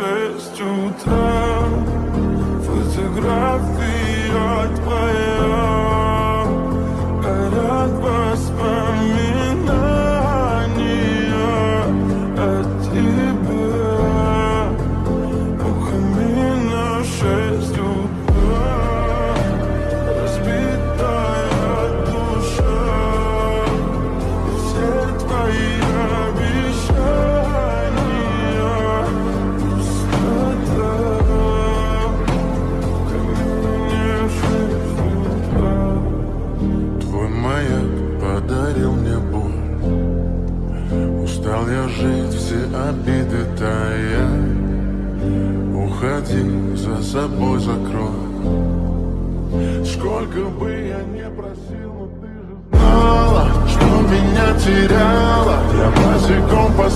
6 утра. Фотография твоя, горят воспоминания о тебе. У камина 6 утра, разбитая душа, все твои обещания пустота. В камине 6 утра. Твой маяк подарил мне боль. Устал я жить, все обиды тая. Уходи, за собой закрой. Сколько бы я не просил, но ты же знала, что меня теряла. Я босиком по